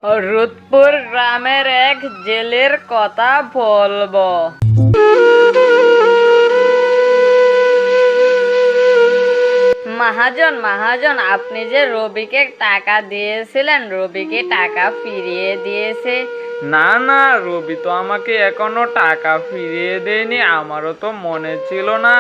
রুদপুর গ্রামের এক জেলের কথা বলবো। মহাজন মহাজন, আপনি যে রবিকে টাকা দিয়েছিলেন, রবিকে টাকা ফিরিয়ে দিয়েছে। না না, রবি তো আমাকে এখনো টাকা ফিরিয়ে দেয়নি। আমারও তো মনে ছিল না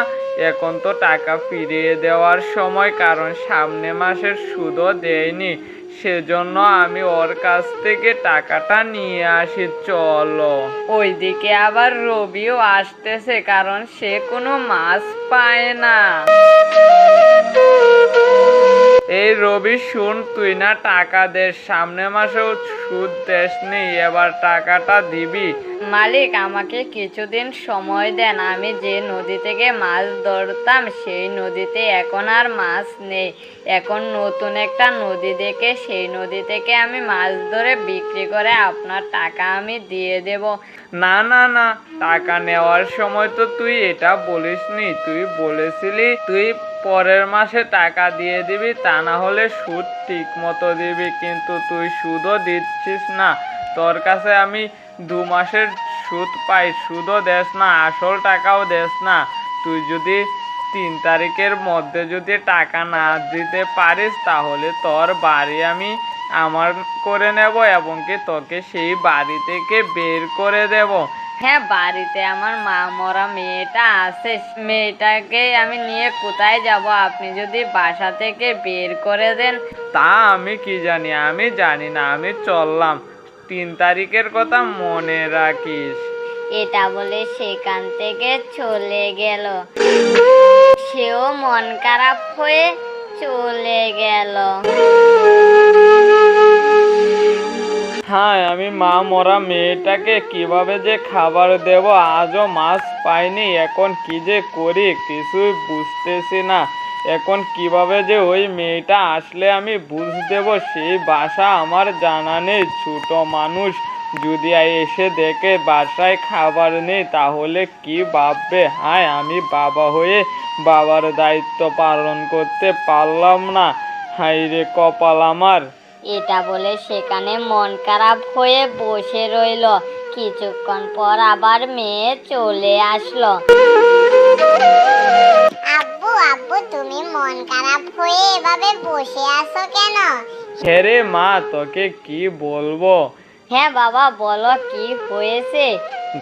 এখন তো টাকা ফিরিয়ে দেওয়ার সময়, কারণ সামনে মাসের সুদও দেয়নি। সেজন্য আমি ওর কাছ থেকে টাকাটা নিয়ে আসি। চলো। ওইদিকে আবার রবিও আসতেছে, কারণ সে কোনো মাছ পায় না। এই রবি শুন, তুই না টাকা দেশ, সামনে মাসেও সুদ দেসনি, এবার টাকাটা দিবি। মালিক, আমাকে কিছুদিন সময় দেন। আমি যে নদী থেকে মাছ ধরতাম সেই নদীতে এখন আর মাছ নেই। এখন নতুন একটা নদী দেখে সেই নদী থেকে আমি মাছ ধরে বিক্রি করে আপনার টাকা আমি দিয়ে দেব। না না না, টাকা নেওয়ার সময় তো তুই এটা বলিসনি। তুই বলেছিলি তুই পরের মাসে টাকা দিয়ে দিবি, তা না হলে সুদ ঠিক মতো দিবি, কিন্তু তুই সুদও দিচ্ছিস না। তোর কাছে আমি 2 মাসের সুদ পাই, সুদও দেস না, আসল টাকাও দেস না। তুই যদি 3 তারিখের মধ্যে যদি টাকা না দিতে পারিস, তাহলে তোর বাড়ি আমি আমার করে নেব এবং কি তোকে সেই বাড়ি থেকে বের করে দেব। হ্যাঁ, বাড়িতে আমার মা মরা মেয়েটা আছে। মেয়েটাকে আমি নিয়ে কোথায় যাব? আপনি যদি বাসা থেকে বের করে দেন। তা আমি কি জানি, আমি জানি না, আমি চললাম। 3 তারিখের কথা মনে রাখিস। এটা বলে সেখান থেকে চলে গেল। সেও মন খারাপ হয়ে চলে গেল। হ্যাঁ, আমি মা মরা মেয়েটাকে কিভাবে যে খাবার দেব, আজও মাছ পাইনি। এখন কি যে করি কিছুই বুঝতেছি না। এখন কিভাবে যে ওই মেয়েটা আসলে আমি বুঝ দেব, সেই বাসা আমার জানা নেই। ছোট মানুষ যদি এসে দেখে বাসায় খাবার নেই, তাহলে কি ভাববে? হায়, আমি বাবা হয়ে বাবার দায়িত্ব পালন করতে পারলাম না। হায় রে কপাল আমার। এটা বলে সেখানে মন খারাপ হয়ে বসে রইল। কিছুক্ষণ পর আবার মেয়ে চলে আসলো। আব্বু আব্বু, তুমি মন খারাপ হয়ে এভাবে বসে আছো কেন? হ্যাঁ মা, তোকে কি বলবো। হ্যাঁ বাবা, বলো কি হয়েছে?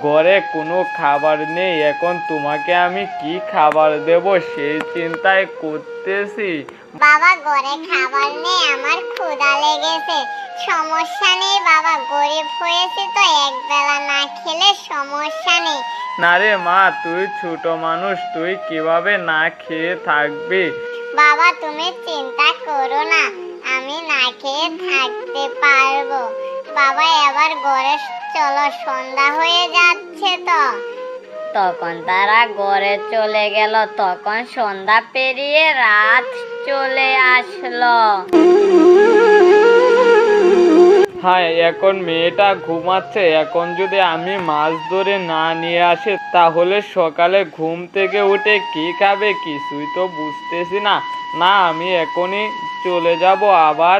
ঘরে কোনো খাবার নেই, এখন তোমাকে আমি কি খাবার দেব সেই চিন্তায় করতেছি। বাবা, ঘরে খাবার নেই, আমার ক্ষুধা লেগেছে। সমস্যা নেই বাবা, গরিব হয়েছে তো একবেলা না খেলে সমস্যা নেই। না রে মা, তুই ছোট মানুষ, তুই কিভাবে না খেয়ে থাকবি? বাবা, তুমি চিন্তা করো না, আমি না খেয়ে থাকতে পারবো। বাবা, এবার ঘরে চলো, সন্ধ্যা হয়ে যাচ্ছে তো। তখন তারা ঘরে চলে গেল। তখন সন্ধ্যা পেরিয়ে রাত চলে আসলো। হ্যাঁ, এখন মেয়েটা ঘুমাচ্ছে। এখন যদি আমি মাছ ধরে না নিয়ে আসি, তাহলে সকালে ঘুম থেকে উঠে কি খাবে কিছুই তো বুঝতেছি না। না, আমি এখনই চলে যাব, আবার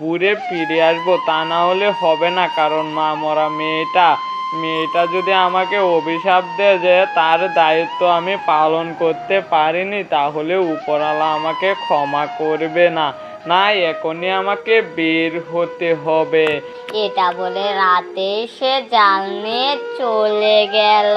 ঘুরে ফিরে আসবো, তা না হলে হবে না। কারণ মা মরা মেয়েটা যদি আমাকে অভিশাপ দেয় যে তার দায়িত্ব আমি পালন করতে পারিনি, তাহলে উপরওয়ালা আমাকে ক্ষমা করবে না। না, এখনই আমাকে বের হতে হবে। এটা বলে রাতে সে জাল নিয়ে চলে গেল।